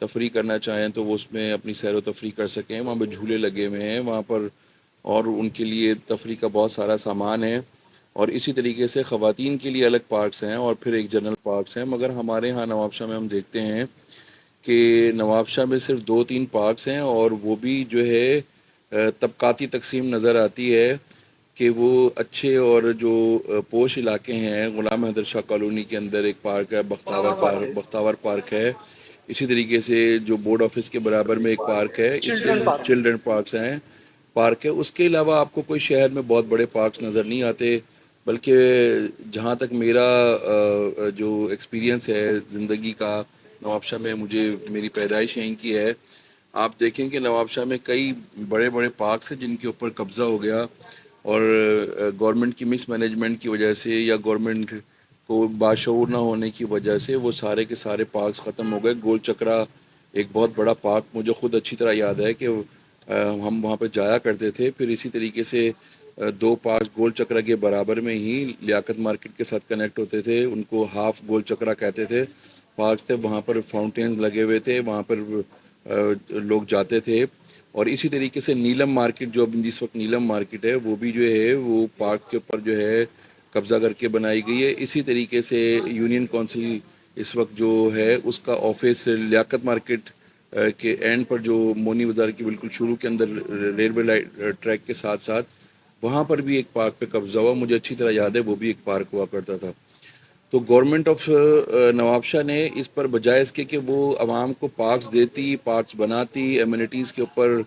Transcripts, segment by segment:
تفریح کرنا چاہیں تو وہ اس میں اپنی سیر و تفریح کر سکیں. وہاں پہ جھولے لگے ہوئے ہیں وہاں پر, اور ان کے لیے تفریح کا بہت سارا سامان ہے. اور اسی طریقے سے خواتین کے لیے الگ پارکس ہیں اور پھر ایک جنرل پارکس ہیں. مگر ہمارے ہاں نوابشاہ میں ہم دیکھتے ہیں کہ نوابشاہ میں صرف 2-3 پارکس ہیں, اور وہ بھی جو ہے طبقاتی تقسیم نظر آتی ہے کہ وہ اچھے اور جو پوش علاقے ہیں. غلام حیدر شاہ کالونی کے اندر ایک پارک ہے, بختاور پارک ہے. اسی طریقے سے جو بورڈ آفس کے برابر میں ایک پارک ہے, اس کے چلڈرن پارک ہے. اس کے علاوہ آپ کو کوئی شہر میں بہت بڑے پارکس نظر نہیں آتے. بلکہ جہاں تک میرا جو ایکسپیرینس ہے زندگی کا نوابشاہ میں, مجھے میری پیدائش یہیں کی ہے, آپ دیکھیں کہ نوابشاہ میں کئی بڑے بڑے پارکس ہیں جن کے اوپر قبضہ ہو گیا, اور گورنمنٹ کی مس مینجمنٹ کی وجہ سے یا گورنمنٹ کو باشعور نہ ہونے کی وجہ سے وہ سارے کے سارے پارکس ختم ہو گئے. گول چکرا ایک بہت بڑا پارک مجھے خود اچھی طرح یاد ہے کہ ہم وہاں پہ جایا کرتے تھے. پھر اسی طریقے سے 2 پارکس گول چکرا کے برابر میں ہی لیاقت مارکیٹ کے ساتھ کنیکٹ ہوتے تھے, ان کو ہاف گول چکرا کہتے تھے, پارکس تھے. وہاں پر فاؤنٹینز لگے ہوئے تھے, وہاں پر لوگ جاتے تھے. اور اسی طریقے سے نیلم مارکیٹ, جو جس وقت نیلم مارکیٹ ہے, وہ بھی جو ہے وہ پارک کے اوپر جو ہے قبضہ کر کے بنائی گئی ہے. اسی طریقے سے یونین کونسل اس وقت جو ہے اس کا آفس لیاقت مارکیٹ کے اینڈ پر, جو مونی بازار کی بالکل شروع کے اندر ریلوے ٹریک کے ساتھ ساتھ, وہاں پر بھی ایک پارک پہ قبضہ ہوا. مجھے اچھی طرح یاد ہے وہ بھی ایک پارک ہوا کرتا تھا. تو گورنمنٹ آف نوابشاہ نے اس پر بجائے اس کے کہ وہ عوام کو پارکس دیتی, پارکس بناتی, ایمینٹیز کے اوپر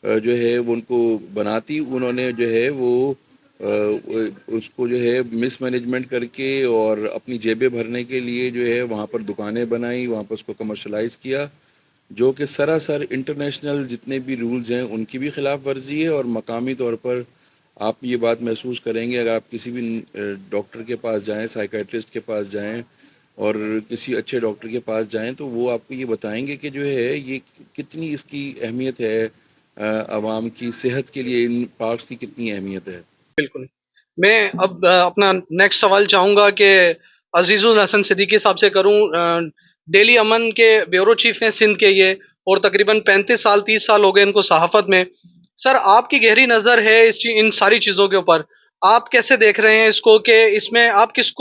جو ہے وہ ان کو بناتی, انہوں نے جو ہے وہ اس کو جو ہے مس مینجمنٹ کر کے اور اپنی جیبیں بھرنے کے لیے جو ہے وہاں پر دکانیں بنائیں, وہاں پر اس کو کمرشلائز کیا, جو کہ سراسر انٹرنیشنل جتنے بھی رولز ہیں ان کی بھی خلاف ورزی ہے. اور مقامی طور پر آپ یہ بات محسوس کریں گے اگر آپ کسی بھی ڈاکٹر کے پاس جائیں, سائیکیٹرسٹ کے پاس جائیں اور کسی اچھے ڈاکٹر کے پاس جائیں, تو وہ آپ کو یہ بتائیں گے کہ جو ہے یہ کتنی اس کی اہمیت ہے, عوام کی صحت کے لیے ان پارکس کی کتنی اہمیت ہے. بالکل. میں اب اپنا نیکسٹ سوال چاہوں گا کہ عزیز الحسن صدیقی صاحب سے کروں. ڈیلی امن کے بیورو چیف ہیں سندھ کے یہ, اور تقریباً 30 سال ہو گئے ان کو صحافت میں. سر, آپ کی گہری نظر ہے ان ساری چیزوں کے اوپر, آپ کیسے دیکھ رہے ہیں اس کو کہ اس میں آپ کس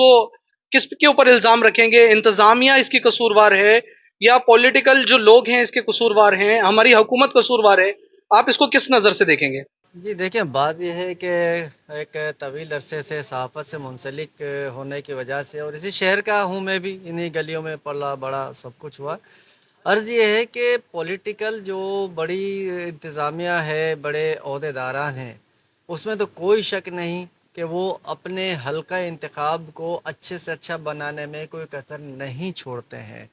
کے اوپر الزام رکھیں گے؟ انتظامیہ اس کی قصوروار ہے یا پولیٹیکل جو لوگ ہیں اس کے قصوروار ہیں, ہماری حکومت قصوروار ہے؟ آپ اس کو کس نظر سے دیکھیں گے؟ جی دیکھیں, بات یہ ہے کہ ایک طویل عرصے سے صحافت سے منسلک ہونے کی وجہ سے, اور اسی شہر کا ہوں میں بھی, انہی گلیوں میں پلا بڑا سب کچھ ہوا. عرض یہ ہے کہ پولیٹیکل جو بڑی انتظامیہ ہے, بڑے عہدیداران ہیں, اس میں تو کوئی شک نہیں کہ وہ اپنے حلقہ انتخاب کو اچھے سے اچھا بنانے میں کوئی کسر نہیں چھوڑتے ہیں.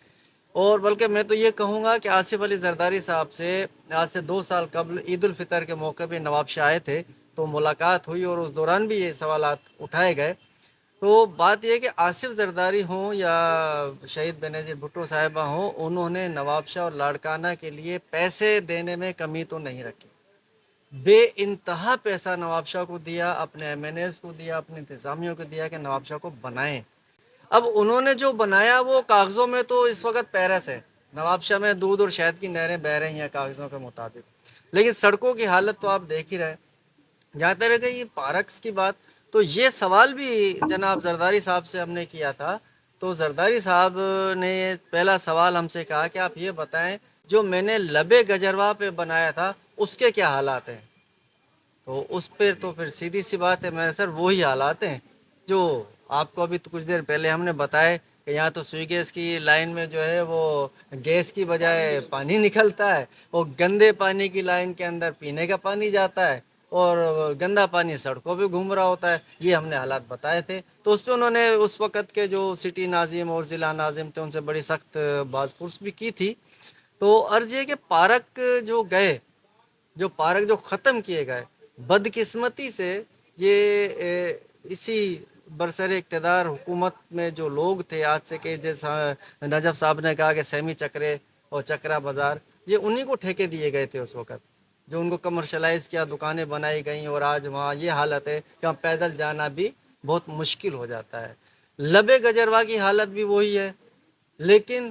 اور بلکہ میں تو یہ کہوں گا کہ آصف علی زرداری صاحب سے آج سے 2 سال قبل عید الفطر کے موقع پہ نوابشاہ آئے تھے, تو ملاقات ہوئی اور اس دوران بھی یہ سوالات اٹھائے گئے. تو بات یہ ہے کہ آصف زرداری ہوں یا شہید بینظیر بھٹو صاحبہ ہوں, انہوں نے نوابشاہ اور لاڑکانہ کے لیے پیسے دینے میں کمی تو نہیں رکھی. بے انتہا پیسہ نوابشاہ کو دیا, اپنے ایم این ایز کو دیا, اپنے انتظامیوں کو دیا کہ نوابشاہ کو بنائیں. اب انہوں نے جو بنایا وہ کاغذوں میں تو اس وقت پیرس ہے, نوابشاہ میں دودھ اور شہد کی نہریں بہہ رہی ہیں کاغذوں کے مطابق, لیکن سڑکوں کی حالت تو آپ دیکھ ہی رہے. جہاں تک رہے یہ پارکس کی بات, تو یہ سوال بھی جناب زرداری صاحب سے ہم نے کیا تھا. تو زرداری صاحب نے پہلا سوال ہم سے کہا کہ آپ یہ بتائیں جو میں نے لبے گجروا پہ بنایا تھا اس کے کیا حالات ہیں. تو اس پہ تو پھر سیدھی سی بات ہے میرے سر, وہی حالات ہیں جو آپ کو ابھی تو کچھ دیر پہلے ہم نے بتائے کہ یہاں تو سوئی گیس کی لائن میں جو ہے وہ گیس کی بجائے پانی نکلتا ہے, اور گندے پانی کی لائن کے اندر پینے کا پانی جاتا ہے, اور گندا پانی سڑکوں پہ گھوم رہا ہوتا ہے. یہ ہم نے حالات بتائے تھے. تو اس پہ انہوں نے اس وقت کے جو سٹی ناظم اور ضلع ناظم تھے ان سے بڑی سخت باز پرس بھی کی تھی. تو عرض یہ کہ پارک جو گئے, جو پارک جو ختم کیے گئے, بدقسمتی سے یہ اسی برسر اقتدار حکومت میں جو لوگ تھے, آج سے کہ جیسا نجف صاحب نے کہا کہ سیمی چکرے اور چکرا بازار, یہ انہی کو ٹھیکے دیے گئے تھے اس وقت, جو ان کو کمرشلائز کیا, دکانیں بنائی گئیں, اور آج وہاں یہ حالت ہے کہ وہاں پیدل جانا بھی بہت مشکل ہو جاتا ہے. لبے گجروا کی حالت بھی وہی ہے, لیکن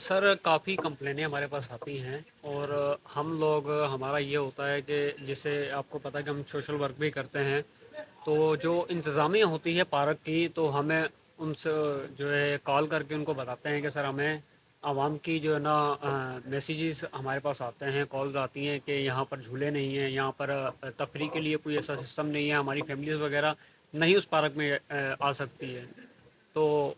سر کافی کمپلینیں ہمارے پاس آتی ہیں اور ہم لوگ ہمارا یہ ہوتا ہے کہ جسے آپ کو پتہ ہے کہ ہم سوشل ورک بھی کرتے ہیں، تو جو انتظامیہ ہوتی ہے پارک کی تو ہمیں ان سے جو ہے کال کر کے ان کو بتاتے ہیں کہ سر ہمیں عوام کی جو ہے نا میسیجز ہمارے پاس آتے ہیں، کالز آتی ہیں کہ یہاں پر جھولے نہیں ہیں، یہاں پر تفریح کے لیے کوئی ایسا سسٹم نہیں ہے، ہماری فیملیز وغیرہ نہیں اس پارک میں آ سکتی ہے، تو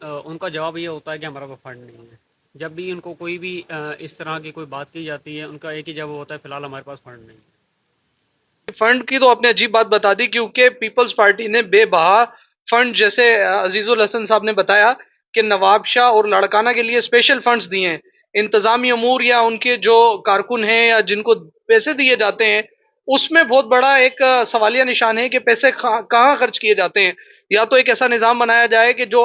ان کا جواب یہ ہوتا ہے کہ ہمارا وہ فنڈ نہیں ہے۔ جب بھی ان کو کوئی بھی اس طرح کی کوئی بات کی جاتی ہے، ان کا ایک ہی جواب ہوتا ہے فی الحال ہمارے پاس فنڈ نہیں ہے۔ فنڈ کی تو آپ نے عجیب بات بتا دی، کیونکہ پیپلز پارٹی نے بے بہا فنڈ، جیسے عزیز الحسن صاحب نے بتایا کہ نواب شاہ اور لاڑکانہ کے لیے اسپیشل فنڈز دیے ہیں۔ انتظامی امور یا ان کے جو کارکن ہیں یا جن کو پیسے دیے جاتے ہیں، اس میں بہت بڑا ایک سوالیہ نشان ہے کہ پیسے کہاں خرچ کیے جاتے ہیں۔ یا تو ایک ایسا نظام بنایا جائے کہ جو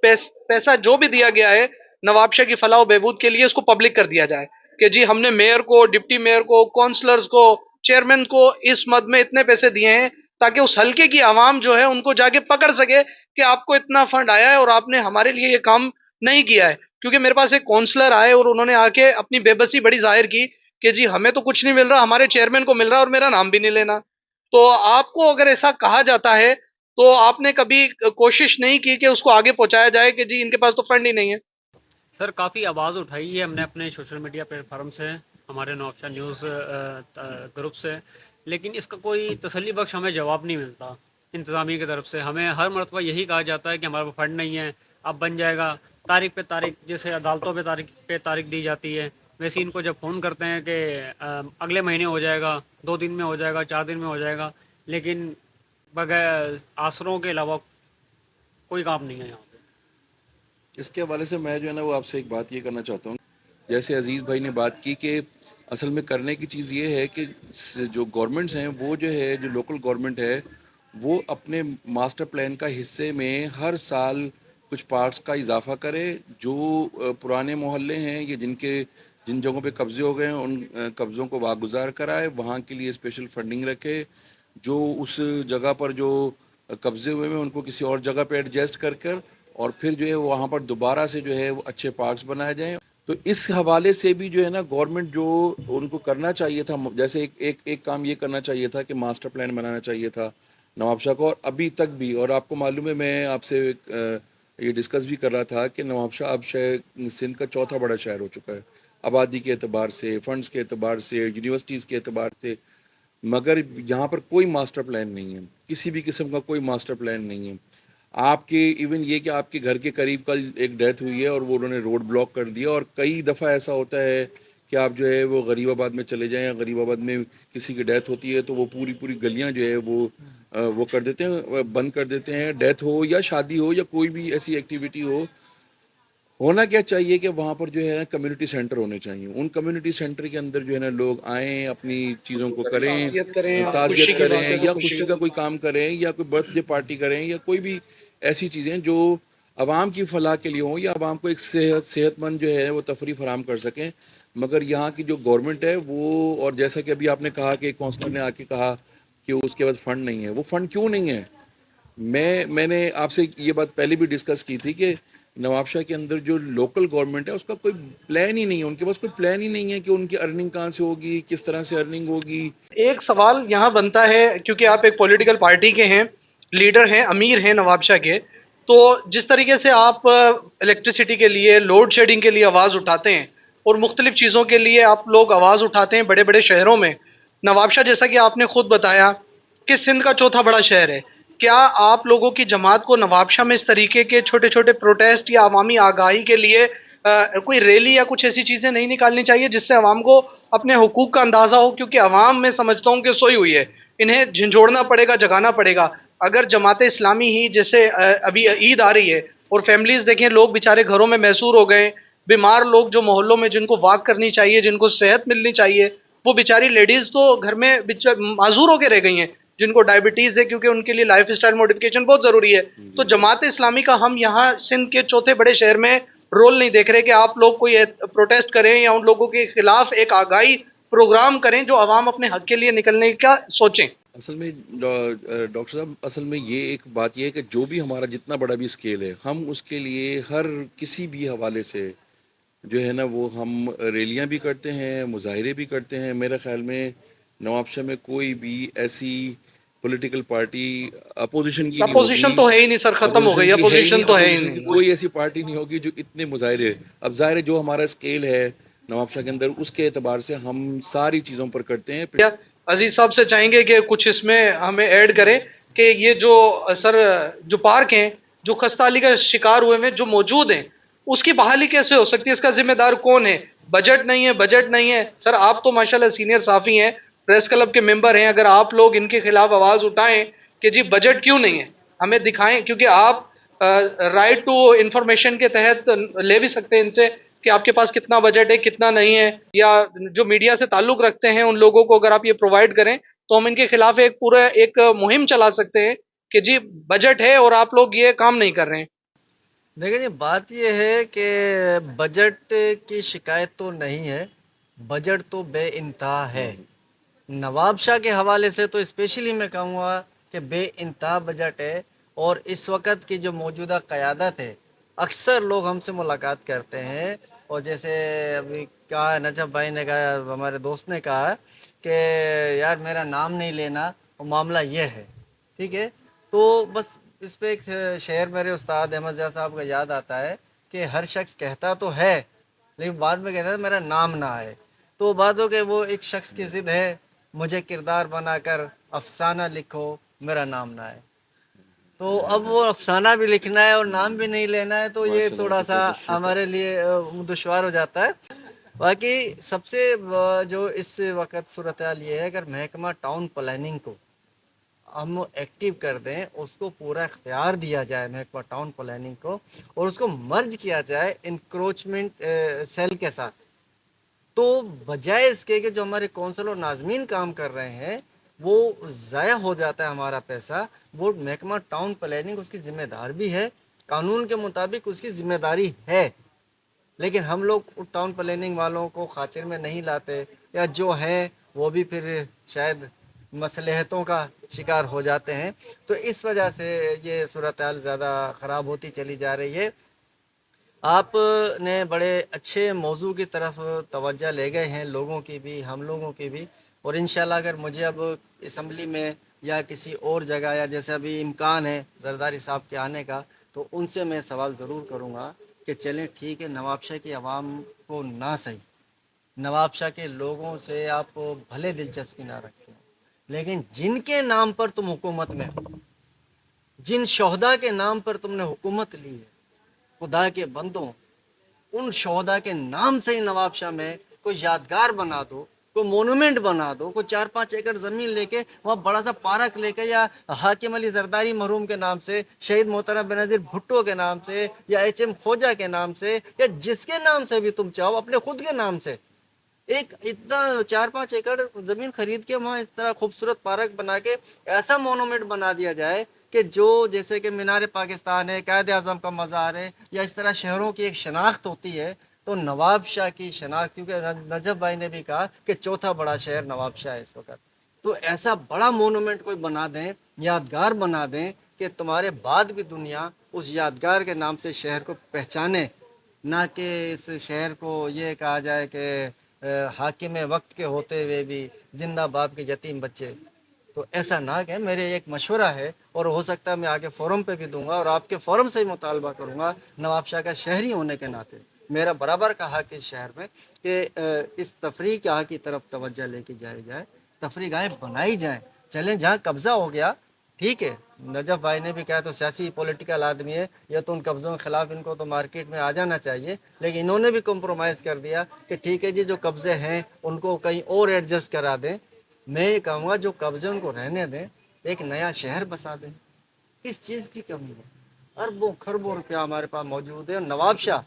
پیسہ جو بھی دیا گیا ہے نواب شاہ کی فلاح و بہبود کے لیے، اس کو پبلک کر دیا جائے کہ جی ہم نے میئر کو، ڈپٹی میئر کو، کونسلرز کو، چیئرمین کو اس مد میں اتنے پیسے دیے ہیں، تاکہ اس حلقے کی عوام جو ہے ان کو جا کے پکڑ سکے کہ آپ کو اتنا فنڈ آیا ہے اور آپ نے ہمارے لیے یہ کام نہیں کیا ہے۔ کیونکہ میرے پاس ایک کونسلر آئے اور انہوں نے آ کے اپنی بے بسی بڑی ظاہر کی کہ جی ہمیں تو کچھ نہیں مل رہا، ہمارے چیئرمین کو مل رہا ہے اور میرا نام بھی نہیں لینا۔ تو آپ کو اگر ایسا کہا جاتا ہے تو آپ نے کبھی کوشش نہیں کی کہ اس کو آگے پہنچایا جائے کہ جی ان کے پاس تو فنڈ ہی نہیں ہے؟ سر کافی آواز اٹھائی ہے ہم نے اپنے سوشل میڈیا پلیٹ فارم سے، ہمارے نوابشاہ نیوز گروپ سے، لیکن اس کا کوئی تسلی بخش ہمیں جواب نہیں ملتا انتظامیہ کی طرف سے۔ ہمیں ہر مرتبہ یہی کہا جاتا ہے کہ ہمارا فنڈ نہیں ہے، اب بن جائے گا، تاریخ پہ تاریخ، جیسے عدالتوں پہ تاریخ دی جاتی ہے، ویسے ان کو جب فون کرتے ہیں کہ اگلے مہینے ہو جائے گا، 2 دن میں ہو جائے گا، 4 دن میں ہو جائے گا، لیکن بغیر آسروں کے علاوہ کوئی کام نہیں ہے یہاں پہ۔ اس کے حوالے سے میں جو ہے نا وہ آپ سے ایک بات یہ کرنا چاہتا ہوں، جیسے عزیز بھائی نے بات کی کہ اصل میں کرنے کی چیز یہ ہے کہ جو گورنمنٹس ہیں وہ جو ہے، جو لوکل گورنمنٹ ہے، وہ اپنے ماسٹر پلان کا حصے میں ہر سال کچھ پارکس کا اضافہ کرے، جو پرانے محلے ہیں یا جن جگہوں پہ قبضے ہو گئے ہیں ان قبضوں کو واگزار کرائے، وہاں کے لیے اسپیشل فنڈنگ رکھے، جو اس جگہ پر جو قبضے ہوئے ہیں ان کو کسی اور جگہ پہ ایڈجسٹ کر اور پھر جو ہے وہاں پر دوبارہ سے جو ہے وہ اچھے پارکس بنائے جائیں۔ تو اس حوالے سے بھی جو ہے نا گورنمنٹ جو ان کو کرنا چاہیے تھا، جیسے ایک کام یہ کرنا چاہیے تھا کہ ماسٹر پلان بنانا چاہیے تھا نواب شاہ کو، اور ابھی تک بھی، اور آپ کو معلوم ہے میں آپ سے یہ ڈسکس بھی کر رہا تھا کہ نواب شاہ اب سندھ کا چوتھا بڑا شہر ہو چکا ہے، آبادی کے اعتبار سے، فنڈز کے اعتبار سے، یونیورسٹیز کے اعتبار سے، مگر یہاں پر کوئی ماسٹر پلان نہیں ہے، کسی بھی قسم کا کوئی ماسٹر پلان نہیں ہے۔ آپ کے ایون یہ کہ آپ کے گھر کے قریب کل ایک ڈیتھ ہوئی ہے اور وہ انہوں نے روڈ بلاک کر دیا، اور کئی دفعہ ایسا ہوتا ہے کہ آپ جو ہے وہ غریب آباد میں چلے جائیں، غریب آباد میں کسی کی ڈیتھ ہوتی ہے تو وہ پوری گلیاں جو ہے وہ کر دیتے ہیں، بند کر دیتے ہیں، ڈیتھ ہو یا شادی ہو یا کوئی بھی ایسی ایکٹیویٹی ہو۔ ہونا کیا چاہیے کہ وہاں پر جو ہے نا کمیونٹی سینٹر ہونے چاہیے، ان کمیونٹی سینٹر کے اندر جو ہے نا لوگ آئیں، اپنی چیزوں کو کریں، تعزیت کریں، خوشی تعزیت کی کریں، باتیں کو یا خوشی خوشی کا کوئی کام کریں، یا کوئی برتھ ڈے پارٹی کریں، یا کوئی بھی ایسی چیزیں جو عوام کی فلاح کے لیے ہوں، یا عوام کو ایک صحت مند جو ہے وہ تفریح فراہم کر سکیں۔ مگر یہاں کی جو گورنمنٹ ہے وہ، اور جیسا کہ ابھی آپ نے کہا کہ ایک کونسلر نے آ کے کہا کہ اس کے بعد فنڈ نہیں ہے، وہ فنڈ کیوں نہیں ہے؟ میں نے آپ سے یہ بات پہلے بھی ڈسکس کی تھی کہ نواب شاہ کے اندر جو لوکل گورنمنٹ ہے اس کا کوئی پلان ہی نہیں ہے، ان کے پاس کوئی پلان ہی نہیں ہے کہ ان کی ارننگ کہاں سے ہوگی، کس طرح سے ارننگ ہوگی۔ ایک سوال یہاں بنتا ہے، کیونکہ آپ ایک پولیٹیکل پارٹی کے ہیں، لیڈر ہیں، امیر ہیں نواب شاہ کے، تو جس طریقے سے آپ الیکٹریسٹی کے لیے، لوڈ شیڈنگ کے لیے آواز اٹھاتے ہیں اور مختلف چیزوں کے لیے آپ لوگ آواز اٹھاتے ہیں بڑے بڑے شہروں میں، نواب شاہ جیسا کہ آپ نے خود بتایا کہ سندھ کا چوتھا بڑا شہر ہے، کیا آپ لوگوں کی جماعت کو نواب شاہ میں اس طریقے کے چھوٹے چھوٹے پروٹیسٹ یا عوامی آگاہی کے لیے کوئی ریلی یا کچھ ایسی چیزیں نہیں نکالنی چاہیے جس سے عوام کو اپنے حقوق کا اندازہ ہو؟ کیونکہ عوام میں سمجھتا ہوں کہ سوئی ہوئی ہے، انہیں جھنجھوڑنا پڑے گا، جگانا پڑے گا۔ اگر جماعت اسلامی ہی، جیسے ابھی عید آ رہی ہے اور فیملیز دیکھیں، لوگ بیچارے گھروں میں محصور ہو گئے، بیمار لوگ جو محلوں میں جن کو واک کرنی چاہیے، جن کو صحت ملنی چاہیے، وہ بیچاری لیڈیز تو گھر میں معذور ہو کے رہ گئی ہیں، جن کو ڈائبٹیز ہے، کیونکہ ان کے لیے لائف اسٹائل موڈیفکیشن بہت ضروری ہے۔ تو جماعت اسلامی کا ہم یہاں سندھ کے چوتھے بڑے شہر میں رول نہیں دیکھ رہے کہ آپ لوگ کوئی پروٹیسٹ کریں یا ان لوگوں کے خلاف ایک آگاہی پروگرام کریں جو عوام اپنے حق کے لیے نکلنے کا سوچیں۔ اصل میں ڈاکٹر صاحب، اصل میں یہ ایک بات یہ ہے کہ جو بھی ہمارا جتنا بڑا بھی اسکیل ہے، ہم اس کے لیے ہر کسی بھی حوالے سے جو ہے نا وہ ہم ریلیاں بھی کرتے ہیں, مظاہرے بھی کرتے ہیں. میرے خیال میں نواب شاہ میں کوئی بھی ایسی پولیٹیکل پارٹی اپوزیشن کی نہیں اپوزیشن ہوگی, تو ہے ہی نہیں سر, ختم ہو اپوزیشن گئی, کی ہے ہی اپوزیشن نہیں, تو ہے ہی اپوزیشن کی نہیں. کوئی ایسی پارٹی نہیں ہوگی جو اتنے مظاہرے. اب ظاہر ہے جو ہمارا اسکیل ہے نواب شاہ کے اندر, اس کے اعتبار سے ہم ساری چیزوں پر کرتے ہیں. کیا عزیز صاحب سے چاہیں گے کہ کچھ اس میں ہمیں ایڈ کریں کہ یہ جو سر جو پارک ہیں جو خستہ کا شکار ہوئے ہیں جو موجود ہیں, اس کی بحالی کیسے ہو سکتی ہے, اس کا ذمہ دار کون ہے؟ بجٹ نہیں ہے, بجٹ نہیں ہے. سر آپ تو ماشاءاللہ سینئر صحافی ہیں, پریس کلب کے ممبر ہیں, اگر آپ لوگ ان کے خلاف آواز اٹھائیں کہ جی بجٹ کیوں نہیں ہے, ہمیں دکھائیں, کیونکہ آپ رائٹ ٹو انفارمیشن کے تحت لے بھی سکتے ہیں ان سے کہ آپ کے پاس کتنا بجٹ ہے, کتنا نہیں ہے, یا جو میڈیا سے تعلق رکھتے ہیں ان لوگوں کو اگر آپ یہ پرووائڈ کریں تو ہم ان کے خلاف ایک پورا ایک مہم چلا سکتے ہیں کہ جی بجٹ ہے اور آپ لوگ یہ کام نہیں کر رہے ہیں. دیکھیں جی, بات یہ ہے کہ بجٹ کی شکایت تو نہیں ہے, بجٹ تو بے انتہا ہے. نواب شاہ کے حوالے سے تو اسپیشلی میں کہوں گا کہ بے انتہا بجٹ ہے. اور اس وقت کی جو موجودہ قیادت ہے, اکثر لوگ ہم سے ملاقات کرتے ہیں, اور جیسے ابھی کہا نجف بھائی نے کہا, ہمارے دوست نے کہا کہ یار میرا نام نہیں لینا, وہ معاملہ یہ ہے, ٹھیک ہے. تو بس اس پہ ایک شعر میرے استاد احمد ضیاء صاحب کا یاد آتا ہے کہ ہر شخص کہتا تو ہے لیکن بعد میں کہتا ہے میرا نام نہ آئے. تو بات ہو کہ وہ ایک شخص کی ضد ہے, مجھے کردار بنا کر افسانہ لکھو میرا نام نہ آئے. تو اب وہ افسانہ بھی لکھنا ہے اور نام بھی نہیں لینا ہے, تو یہ ماشاء اللہ تھوڑا سا زبردست. ہمارے لیے دشوار ہو جاتا ہے. باقی سب سے جو اس وقت صورتحال یہ ہے, اگر محکمہ ٹاؤن پلاننگ کو ہم ایکٹیو کر دیں, اس کو پورا اختیار دیا جائے محکمہ ٹاؤن پلاننگ کو, اور اس کو مرج کیا جائے انکروچمنٹ سیل کے ساتھ, تو بجائے اس کے کہ جو ہمارے کونسل اور ناظمین کام کر رہے ہیں وہ ضائع ہو جاتا ہے ہمارا پیسہ. وہ محکمہ ٹاؤن پلاننگ اس کی ذمہ دار بھی ہے, قانون کے مطابق اس کی ذمہ داری ہے, لیکن ہم لوگ ٹاؤن پلاننگ والوں کو خاطر میں نہیں لاتے, یا جو ہیں وہ بھی پھر شاید مصلحتوں کا شکار ہو جاتے ہیں. تو اس وجہ سے یہ صورتحال زیادہ خراب ہوتی چلی جا رہی ہے. آپ نے بڑے اچھے موضوع کی طرف توجہ لے گئے ہیں, لوگوں کی بھی ہم لوگوں کی بھی, اور انشاءاللہ اگر مجھے اب اسمبلی میں یا کسی اور جگہ, یا جیسے ابھی امکان ہے زرداری صاحب کے آنے کا, تو ان سے میں سوال ضرور کروں گا کہ چلیں ٹھیک ہے, نواب شاہ کی عوام کو نہ صحیح, نواب شاہ کے لوگوں سے آپ بھلے دلچسپی نہ رکھیں, لیکن جن کے نام پر تم حکومت میں ہو, جن شہداء کے نام پر تم نے حکومت لی ہے, خدا کے بندوں ان شہداء کے نام سے ہی نواب شاہ میں کوئی یادگار بنا دو, کوئی مونومنٹ بنا دو, کوئی 4-5 ایکڑ زمین لے کے وہاں بڑا سا پارک لے کے, یا حاکم علی زرداری مرحوم کے نام سے, شہید محترم بینظیر بھٹو کے نام سے, یا ایچ ایم کھوجا کے نام سے, یا جس کے نام سے بھی تم چاہو, اپنے خود کے نام سے ایک اتنا 4-5 ایکڑ زمین خرید کے وہاں اس طرح خوبصورت پارک بنا کے ایسا مونومنٹ بنا دیا جائے کہ جو جیسے کہ مینار پاکستان ہے, قائد اعظم کا مزار ہے, یا اس طرح شہروں کی ایک شناخت ہوتی ہے, تو نواب شاہ کی شناخت, کیونکہ نجف بھائی نے بھی کہا کہ چوتھا بڑا شہر نواب شاہ ہے اس وقت, تو ایسا بڑا مونومنٹ کوئی بنا دیں, یادگار بنا دیں کہ تمہارے بعد بھی دنیا اس یادگار کے نام سے شہر کو پہچانے, نہ کہ اس شہر کو یہ کہا جائے کہ حاکم وقت کے ہوتے ہوئے بھی زندہ باپ کے یتیم بچے. تو ایسا نہ کہ میرے ایک مشورہ ہے, اور ہو سکتا ہے میں آگے فورم پہ بھی دوں گا, اور آپ کے فورم سے ہی مطالبہ کروں گا, نواب شاہ کا شہری ہونے کے ناطے میرا برابر کا حق اس شہر میں کہ اس تفریح کے حق کی طرف توجہ لے کے جائے, تفریح گاہیں بنائی جائیں. چلیں جہاں قبضہ ہو گیا ٹھیک ہے, نجف بھائی نے بھی کہا تو سیاسی پولیٹیکل آدمی ہے, یا تو ان قبضوں کے خلاف ان کو تو مارکیٹ میں آ جانا چاہیے, لیکن انہوں نے بھی کمپرومائز کر دیا کہ ٹھیک ہے جی جو قبضے ہیں ان کو کہیں اور ایڈجسٹ کرا دیں. میں یہ کہوں گا جو قبضے ان کو رہنے دیں, ایک نیا شہر بسا دیں, کس چیز کی کمی ہے, اربوں خربوں روپیہ ہمارے پاس موجود ہے. اور نواب شاہ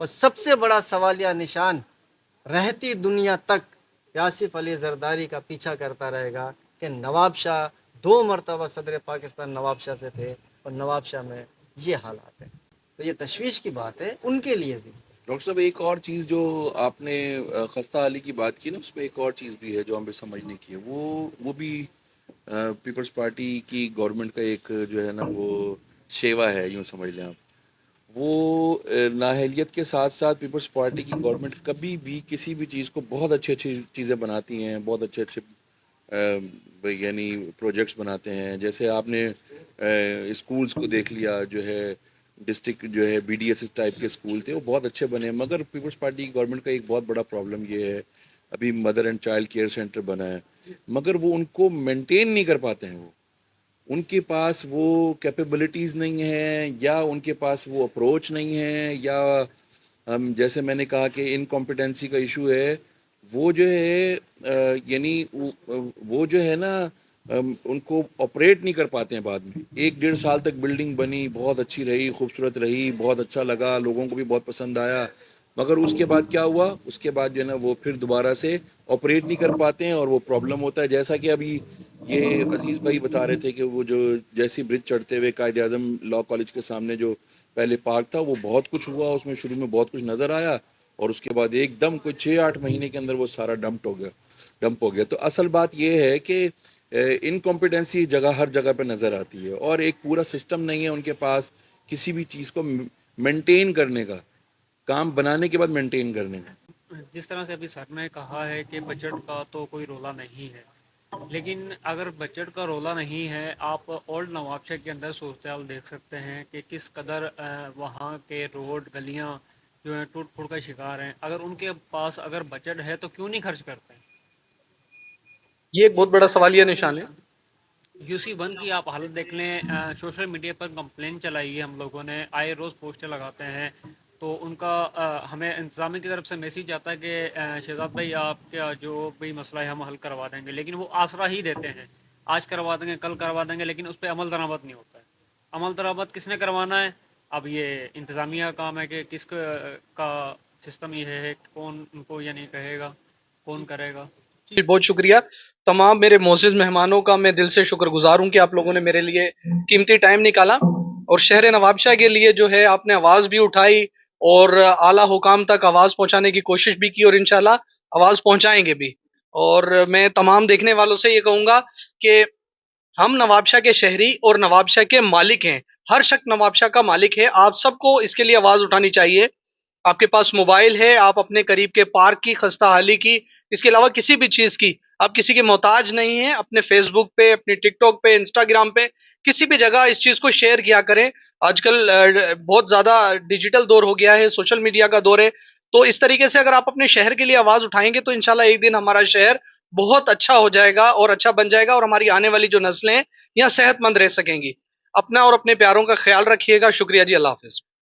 اور سب سے بڑا سوالیہ نشان رہتی دنیا تک آصف علی زرداری کا پیچھا کرتا رہے گا کہ نواب شاہ 2 مرتبہ صدر پاکستان نواب شاہ سے تھے, اور نواب شاہ میں یہ حالات ہیں. تو یہ تشویش کی بات ہے ان کے لیے بھی. ڈاکٹر صاحب ایک اور چیز جو آپ نے خستہ حالی کی بات کی نا, اس میں ایک اور چیز بھی ہے جو ہمیں سمجھنے کی ہے, وہ بھی پیپلز پارٹی کی گورنمنٹ کا ایک جو ہے نا وہ شیوا ہے, یوں سمجھ لیں آپ. وہ نااہلیت کے ساتھ ساتھ پیپلز پارٹی کی گورنمنٹ کبھی بھی کسی بھی چیز کو بہت اچھی اچھی چیزیں بناتی ہیں, بہت اچھے اچھے یعنی پروجیکٹس بناتے ہیں. جیسے آپ نے اسکولز کو دیکھ لیا, جو ہے ڈسٹرکٹ جو ہے B D S S type کے اسکول تھے, وہ بہت اچھے بنے. مگر پیپلز پارٹی کی گورنمنٹ کا ایک بہت بڑا پرابلم یہ ہے, ابھی mother and child care centre بنا ہے مگر وہ ان کو مینٹین نہیں کر پاتے ہیں. وہ ان کے پاس وہ کیپیبلٹیز نہیں ہیں, یا ان کے پاس وہ اپروچ نہیں ہے, یا جیسے میں نے کہا کہ انکمپیٹنسی کا ایشو ہے. وہ جو ہے یعنی وہ جو ہے نا ان کو آپریٹ نہیں کر پاتے ہیں بعد میں. 1-1.5 سال تک بلڈنگ بنی, بہت اچھی رہی, خوبصورت رہی, بہت اچھا لگا, لوگوں کو بھی بہت پسند آیا, مگر اس کے بعد کیا ہوا, اس کے بعد جو ہے نا وہ پھر دوبارہ سے آپریٹ نہیں کر پاتے ہیں اور وہ پرابلم ہوتا ہے. جیسا کہ ابھی یہ عزیز بھائی بتا رہے تھے کہ وہ جو جیسی برج چڑھتے ہوئے قائد اعظم لاء کالج کے سامنے جو پہلے پارک تھا, وہ بہت کچھ ہوا اس میں, شروع میں بہت کچھ نظر آیا اور اس کے بعد ایک دم کوئی 6-8 مہینے کے اندر وہ سارا ڈمپ ہو گیا. تو اصل بات یہ ہے کہ انکمپیٹنسی ہر جگہ پہ نظر آتی ہے, اور ایک پورا سسٹم نہیں ہے ان کے پاس کسی بھی چیز کو مینٹین کرنے کا, کام بنانے کے بعد مینٹین کرنے کا. جس طرح سے ابھی سر نے کہا ہے کہ بجٹ کا تو کوئی رولا نہیں ہے, لیکن اگر بجٹ کا رولا نہیں ہے, آپ اولڈ نواب شاہ کے اندر صورتحال دیکھ سکتے ہیں کہ کس قدر وہاں کے روڈ گلیاں جو ہیں ٹوٹ پھوٹ کا شکار ہیں. اگر ان کے پاس اگر بجٹ ہے تو کیوں نہیں خرچ کرتے ہیں؟ یہ ایک بہت بڑا سوالیہ نشان ہے. یو سی 1 کی آپ حالت دیکھ لیں, سوشل میڈیا پر کمپلین چلائی ہے ہم لوگوں نے, آئے روز پوسٹر لگاتے ہیں, تو ان کا ہمیں انتظامیہ کی طرف سے میسیج آتا ہے کہ شہزاد بھائی آپ کا جو بھی مسئلہ ہے ہم حل کروا دیں گے, لیکن وہ آسرا ہی دیتے ہیں, آج کروا دیں گے, کل کروا دیں گے, لیکن اس پہ عمل درآمد نہیں ہوتا ہے. عمل درآمد کس نے کروانا ہے؟ اب یہ انتظامیہ کا کام ہے کہ کس کا سسٹم یہ ہے, کون ان کو یعنی کہے گا, کون کرے گا. جی بہت شکریہ. تمام میرے معزز مہمانوں کا میں دل سے شکر گزار ہوں کہ آپ لوگوں نے میرے لیے قیمتی ٹائم نکالا, اور شہر نوابشاہ کے لیے جو ہے آپ نے آواز بھی اٹھائی اور اعلیٰ حکام تک آواز پہنچانے کی کوشش بھی کی, اور انشاءاللہ آواز پہنچائیں گے بھی. اور میں تمام دیکھنے والوں سے یہ کہوں گا کہ ہم نوابشاہ کے شہری اور نوابشاہ کے مالک ہیں, ہر شخص نوابشاہ کا مالک ہے. آپ سب کو اس کے لیے آواز اٹھانی چاہیے. آپ کے پاس موبائل ہے, آپ اپنے قریب کے پارک کی, خستہ حالی کی, اس کے علاوہ کسی بھی چیز کی آپ کسی کے محتاج نہیں ہیں. اپنے فیس بک پہ, اپنی ٹک ٹاک پہ, انسٹاگرام پہ, کسی بھی جگہ اس چیز کو شیئر کیا کریں. آج کل بہت زیادہ ڈیجیٹل دور ہو گیا ہے, سوشل میڈیا کا دور ہے. تو اس طریقے سے اگر آپ اپنے شہر کے لیے آواز اٹھائیں گے تو انشاءاللہ ایک دن ہمارا شہر بہت اچھا ہو جائے گا اور اچھا بن جائے گا, اور ہماری آنے والی جو نسلیں یہاں صحت مند رہ سکیں گی. اپنا اور اپنے پیاروں کا خیال رکھیے گا. شکریہ جی, اللہ حافظ.